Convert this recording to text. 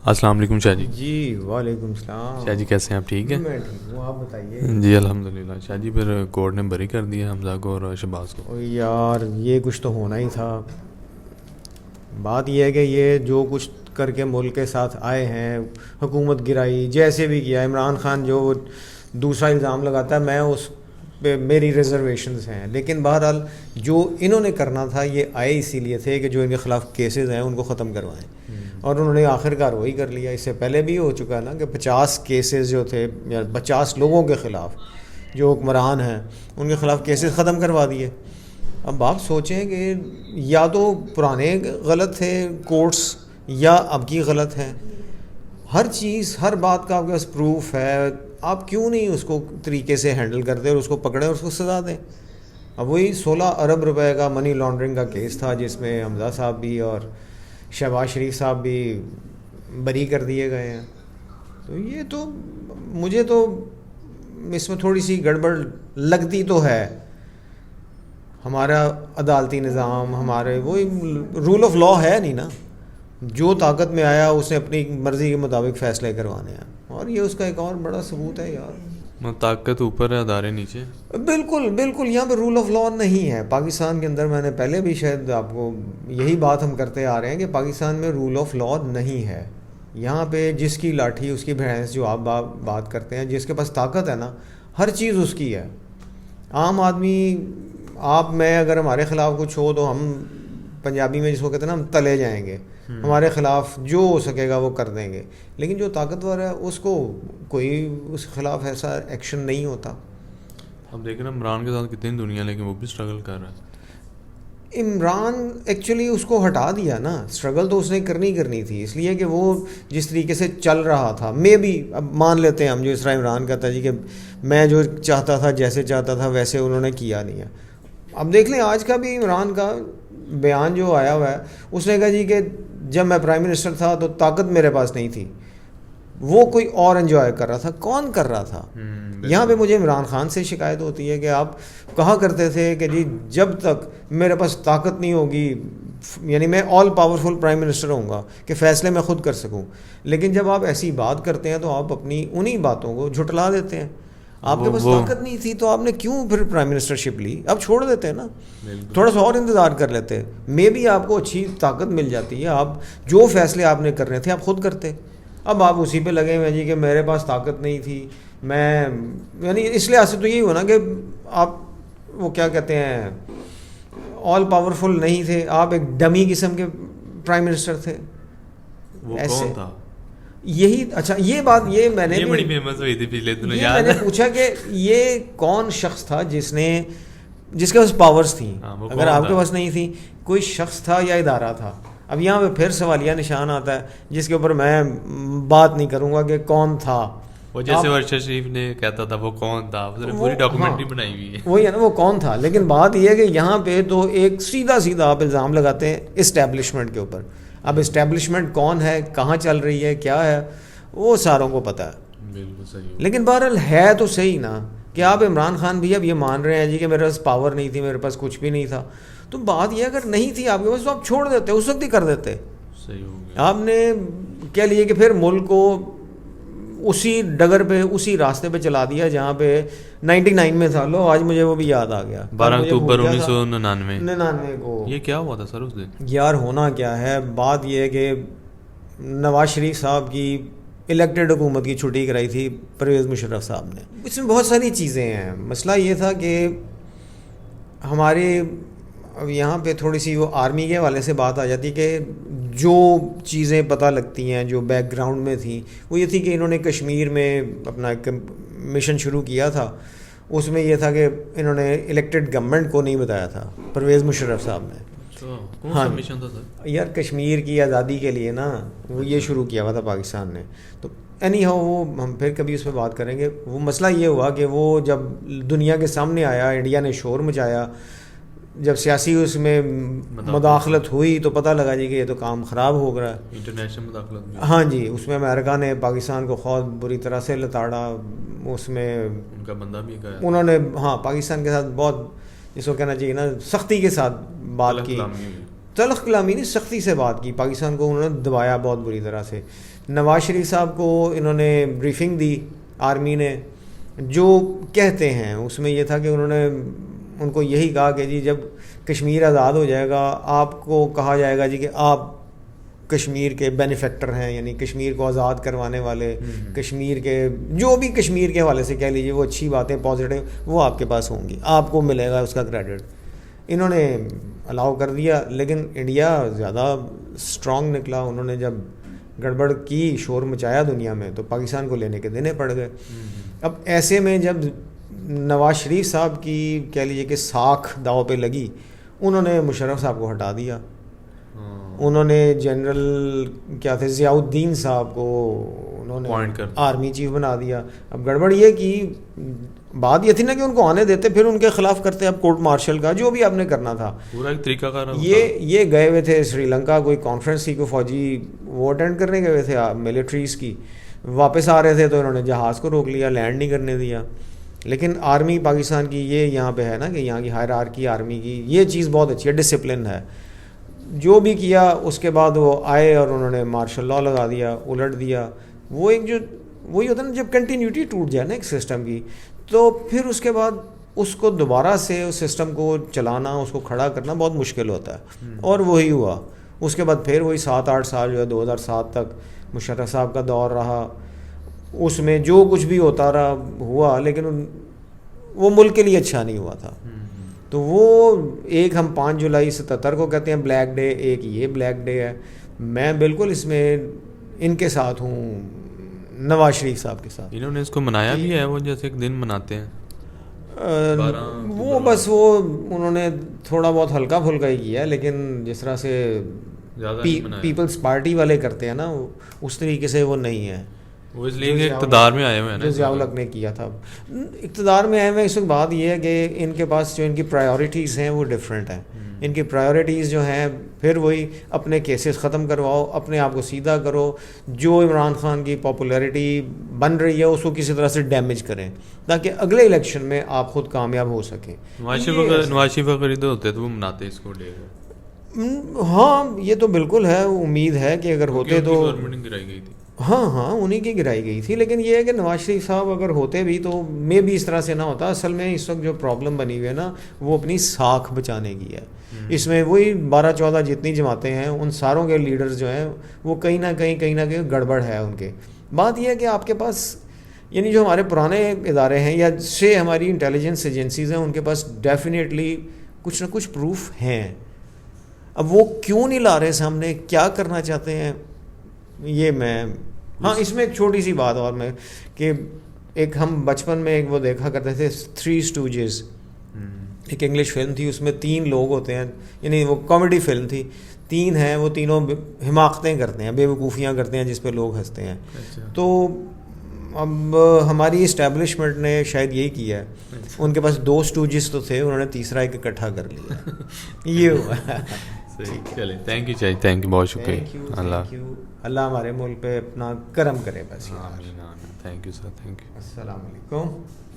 السلام علیکم شاہ جی. جی وعلیکم السلام. شاہ جی کیسے ہیں آپ؟ ٹھیک ہیں؟ میں ٹھیک ہوں, آپ بتائیے. جی الحمدللہ. شاہ جی پھر کورٹ نے بری کر دیا حمزہ کو اور شہباز کو. یار یہ کچھ تو ہونا ہی تھا. بات یہ ہے کہ یہ جو کچھ کر کے ملک کے ساتھ آئے ہیں, حکومت گرائی جیسے بھی کیا, عمران خان جو دوسرا الزام لگاتا ہے میں اس پہ میری ریزرویشنز ہیں, لیکن بہرحال جو انہوں نے کرنا تھا یہ آئے اسی لیے تھے کہ جو ان کے خلاف کیسز ہیں ان کو ختم کروائیں, اور انہوں نے آخر کار وہی کر لیا. اس سے پہلے بھی ہو چکا ہے نا کہ 50 کیسز جو تھے یا 50 لوگوں کے خلاف جو حکمران ہیں ان کے خلاف کیسز ختم کروا دیے. اب آپ سوچیں کہ یا تو پرانے غلط تھے کورٹس یا اب کی غلط ہیں. ہر چیز ہر بات کا آپ کے پاس پروف ہے, آپ کیوں نہیں اس کو طریقے سے ہینڈل کرتے اور اس کو پکڑیں اور اس کو سزا دیں. اب وہی 16 ارب روپے کا منی لانڈرنگ کا کیس تھا جس میں حمزہ صاحب بھی اور شہباز شریف صاحب بھی بری کر دیے گئے ہیں. تو یہ تو مجھے تو اس میں تھوڑی سی گڑبڑ لگتی تو ہے. ہمارا عدالتی نظام, ہمارے وہی رول آف لا ہے نہیں نا, جو طاقت میں آیا اس نے اپنی مرضی کے مطابق فیصلے کروانے ہیں, اور یہ اس کا ایک اور بڑا ثبوت ہے یار. طاقت اوپر ہے ادارے نیچے. بالکل بالکل, یہاں پہ رول آف لا نہیں ہے پاکستان کے اندر. میں نے پہلے بھی شاید آپ کو یہی بات ہم کرتے آ رہے ہیں کہ پاکستان میں رول آف لا نہیں ہے. یہاں پہ جس کی لاٹھی اس کی بھینس, جو آپ بات کرتے ہیں, جس کے پاس طاقت ہے نا ہر چیز اس کی ہے. عام آدمی آپ میں اگر ہمارے خلاف کچھ ہو تو ہم پنجابی میں جس کو کہتے ہیں نا ہم تلے جائیں گے, ہمارے خلاف جو ہو سکے گا وہ کر دیں گے. لیکن جو طاقتور ہے اس کو کوئی اس کے خلاف ایسا ایکشن نہیں ہوتا. اب دیکھیں نا عمران کے ساتھ کتنی دنیا, لیکن وہ بھی اسٹرگل کر رہا ہے. عمران ایکچولی اس کو ہٹا دیا نا, اسٹرگل تو اس نے کرنی تھی, اس لیے کہ وہ جس طریقے سے چل رہا تھا. میں بھی اب مان لیتے ہیں ہم, جو اس طرح عمران کہتا ہے جی کہ میں جو چاہتا تھا جیسے چاہتا تھا ویسے انہوں نے کیا نہیں ہے. اب دیکھ لیں آج کا بھی عمران کا بیان جو آیا ہوا ہے, اس نے کہا جی کہ جب میں پرائم منسٹر تھا تو طاقت میرے پاس نہیں تھی, وہ کوئی اور انجوائے کر رہا تھا. کون کر رہا تھا؟ یہاں پہ مجھے عمران خان سے شکایت ہوتی ہے کہ آپ کہا کرتے تھے کہ جی جب تک میرے پاس طاقت نہیں ہوگی, یعنی میں آل پاورفل پرائم منسٹر ہوں گا کہ فیصلے میں خود کر سکوں, لیکن جب آپ ایسی بات کرتے ہیں تو آپ اپنی انہی باتوں کو جھٹلا دیتے ہیں. آپ کے پاس طاقت نہیں تھی تو آپ نے کیوں پھر پرائم منسٹرشپ لی؟ اب چھوڑ دیتے ہیں نا, تھوڑا سا اور انتظار کر لیتے, میں بھی آپ کو اچھی طاقت مل جاتی ہے, آپ جو فیصلے آپ نے کرنے تھے آپ خود کرتے. اب آپ اسی پہ لگے ہوئے جی کہ میرے پاس طاقت نہیں تھی, میں یعنی اس لحاظ سے تو یہی ہوا نا کہ آپ وہ کیا کہتے ہیں آل پاورفل نہیں تھے, آپ ایک ڈمی قسم کے پرائم منسٹر تھے. وہ کون تھا؟ یہی اچھا یہ بات یہ میں نے بڑی فیمس ہوئی تھی پچھلے دنوں, یہ میں نے پوچھا کہ یہ کون شخص تھا جس کے پاس پاورز تھیں. اگر آپ کے پاس نہیں تھی, کوئی شخص تھا یا ادارہ تھا؟ اب یہاں پہ پھر سوالیہ نشان آتا ہے جس کے اوپر میں بات نہیں کروں گا کہ کون تھا. وہ جیسے ورشا شریف نے کہتا تھا وہ کون تھا, پوری ڈاکومنٹری بنائی ہوئی ہے. وہی ہے نا, وہ کون تھا. لیکن بات یہ ہے کہ یہاں پہ تو ایک سیدھا آپ الزام لگاتے ہیں اسٹیبلشمنٹ کے اوپر. اب اسٹیبلشمنٹ کون ہے, کہاں چل رہی ہے, کیا ہے, وہ ساروں کو پتہ ہے. بالکل صحیح. لیکن بہرحال ہے تو صحیح نا کہ آپ عمران خان بھی اب یہ مان رہے ہیں جی کہ میرے پاس پاور نہیں تھی, میرے پاس کچھ بھی نہیں تھا. تو بات یہ اگر نہیں تھی آپ کے پاس تو آپ چھوڑ دیتے, اس وقت ہی کر دیتے. صحیح ہو گیا. آپ نے کہہ لیے کہ پھر ملک کو اسی ڈگر پہ اسی راستے پہ چلا دیا جہاں پہ 99 میں تھا. لو آج مجھے وہ بھی یاد آ گیا, 12 اکتوبر 1999 کو. یہ کیا ہوا تھا سر اس دن؟ یار ہونا کیا ہے, بات یہ ہے کہ نواز شریف صاحب کی الیکٹڈ حکومت کی چھٹی کرائی تھی پرویز مشرف صاحب نے. اس میں بہت ساری چیزیں ہیں. مسئلہ یہ تھا کہ ہمارے اب یہاں پہ تھوڑی سی وہ آرمی کے حوالے سے بات آ جاتی کہ جو چیزیں پتہ لگتی ہیں جو بیک گراؤنڈ میں تھیں وہ یہ تھی کہ انہوں نے کشمیر میں اپنا ایک مشن شروع کیا تھا. اس میں یہ تھا کہ انہوں نے الیکٹڈ گورنمنٹ کو نہیں بتایا تھا پرویز مشرف صاحب نے. ہاں مشن تھا سر یار کشمیر کی آزادی کے لیے نا, وہ یہ شروع کیا ہوا تھا پاکستان نے. تو اینی ہاؤ وہ ہم پھر کبھی اس پہ بات کریں گے. وہ مسئلہ یہ ہوا کہ وہ جب دنیا کے سامنے آیا, انڈیا نے شور مچایا, جب سیاسی اس میں مداخلت ہوئی تو پتہ لگا جی کہ یہ تو کام خراب ہو گیا. انٹرنیشنل مداخلت. ہاں جی, اس میں امریکہ نے پاکستان کو خود بری طرح سے لتاڑا. اس میں ان کا بندہ بھی گیا, انہوں نے ہاں پاکستان کے ساتھ بہت جس کو کہنا چاہیے نا سختی کے ساتھ بات کی, تلخ کلامی نہیں سختی سے بات کی. پاکستان کو انہوں نے دبایا بہت بری طرح سے. نواز شریف صاحب کو انہوں نے بریفنگ دی آرمی نے, جو کہتے ہیں اس میں یہ تھا کہ انہوں نے ان کو یہی کہا کہ جی جب کشمیر آزاد ہو جائے گا آپ کو کہا جائے گا جی کہ آپ کشمیر کے بینیفیکٹر ہیں, یعنی کشمیر کو آزاد کروانے والے, کشمیر کے جو بھی کشمیر کے حوالے سے کہہ لیجیے وہ اچھی باتیں پازیٹیو وہ آپ کے پاس ہوں گی, آپ کو ملے گا اس کا کریڈٹ. انہوں نے الاؤ کر دیا, لیکن انڈیا زیادہ اسٹرانگ نکلا. انہوں نے جب گڑبڑ کی, شور مچایا دنیا میں, تو پاکستان کو لینے کے دینے پڑ گئے. اب ایسے میں جب نواز شریف صاحب کی کہہ لیجیے کہ ساکھ داؤ پہ لگی, انہوں نے مشرف صاحب کو ہٹا دیا. انہوں نے جنرل کیا تھے ضیاء الدین صاحب کو انہوں نے آرمی چیف بنا دیا. اب گڑبڑ یہ کی بات یہ تھی نا کہ ان کو آنے دیتے, پھر ان کے خلاف کرتے اب کورٹ مارشل کا جو بھی آپ نے کرنا تھا پورا ایک طریقہ کار. یہ گئے ہوئے تھے سری لنکا, کوئی کانفرنس تھی, کوئی فوجی وہ اٹینڈ کرنے گئے ہوئے تھے ملٹریز کی, واپس آ رہے تھے تو انہوں نے جہاز کو روک لیا, لینڈ نہیں کرنے دیا. لیکن آرمی پاکستان کی یہ یہاں پہ ہے نا کہ یہاں کی ہائرارکی آرمی کی یہ چیز بہت اچھی ہے, ڈسپلن ہے. جو بھی کیا اس کے بعد وہ آئے اور انہوں نے مارشل لاء لگا دیا, الٹ دیا. وہ ایک جو وہی ہوتا ہے نا, جب کنٹینیوٹی ٹوٹ جائے نا ایک سسٹم کی, تو پھر اس کے بعد اس کو دوبارہ سے اس سسٹم کو چلانا, اس کو کھڑا کرنا بہت مشکل ہوتا ہے. اور وہی ہوا. اس کے بعد پھر وہی 7-8 سال جو ہے 2007 تک مشرف صاحب کا دور رہا, اس میں جو کچھ بھی ہوتا رہا ہوا, لیکن وہ ملک کے لیے اچھا نہیں ہوا تھا. تو وہ ایک ہم 5 جولائی 77 کو کہتے ہیں بلیک ڈے, ایک یہ بلیک ڈے ہے. میں بالکل اس میں ان کے ساتھ ہوں, نواز شریف صاحب کے ساتھ. انہوں نے اس کو منایا بھی ہے, وہ جیسے ایک دن مناتے ہیں وہ بس وہ انہوں نے تھوڑا بہت ہلکا پھلکا ہی کیا, لیکن جس طرح سے پیپلز پارٹی والے کرتے ہیں نا اس طریقے سے وہ نہیں ہے. وہ اس لیے اقتدار میں آئے ہوئے ہیں جو ضیاء الحق نے کیا تھا. اقتدار میں آئے ہوئے اس وقت بات یہ ہے کہ ان کے پاس جو ان کی پرائیورٹیز ہیں وہ ڈفرینٹ ہیں. ان کی پرائیورٹیز جو ہیں پھر وہی اپنے کیسز ختم کرواؤ, اپنے آپ کو سیدھا کرو, جو عمران خان کی پاپولیرٹی بن رہی ہے اس کو کسی طرح سے ڈیمیج کریں تاکہ اگلے الیکشن میں آپ خود کامیاب ہو سکیں. نواز شریف اگر ہوتے تو وہ مناتے اس کو ڈے. ہاں یہ تو بالکل ہے, امید ہے کہ اگر ہوتے تو گورنمنٹ گرائی گئی تھی. ہاں انہیں کی گرائی گئی تھی, لیکن یہ ہے کہ نواز شریف صاحب اگر ہوتے بھی تو میں بھی اس طرح سے نہ ہوتا. اصل میں اس وقت جو پرابلم بنی ہوئی ہے نا وہ اپنی ساکھ بچانے کی ہے. اس میں وہی 12-14 جتنی جماعتیں ہیں ان ساروں کے لیڈرز جو ہیں وہ کہیں نہ کہیں گڑبڑ ہے ان کے. بات یہ ہے کہ آپ کے پاس یعنی جو ہمارے پرانے ادارے ہیں یا سے ہماری انٹیلیجنس ایجنسیز ہیں ان کے پاس ڈیفینیٹلی کچھ نہ کچھ پروف ہیں. اب وہ کیوں نہیں لا رہے سامنے, کیا کرنا چاہتے ہیں, یہ میں ہاں اس میں ایک چھوٹی سی بات اور میں کہ ایک ہم بچپن میں ایک وہ دیکھا کرتے تھے 3 اسٹوجز, ایک انگلش فلم تھی, اس میں 3 لوگ ہوتے ہیں, یعنی وہ کامیڈی فلم تھی, 3 ہیں, وہ تینوں حماقتیں کرتے ہیں, بے وقوفیاں کرتے ہیں جس پہ لوگ ہنستے ہیں. تو اب ہماری اسٹیبلشمنٹ نے شاید یہی کیا ہے, ان کے پاس 2 اسٹوجز تو تھے, انہوں نے تیسرا ایک اکٹھا کر لیا. یہ ہوا. چلے تھینک یو چاہیے, تھینک یو, بہت شکریہ. اللہ ہمارے ملک پہ اپنا کرم کرے بس. Thank you sir, thank you. السلام علیکم.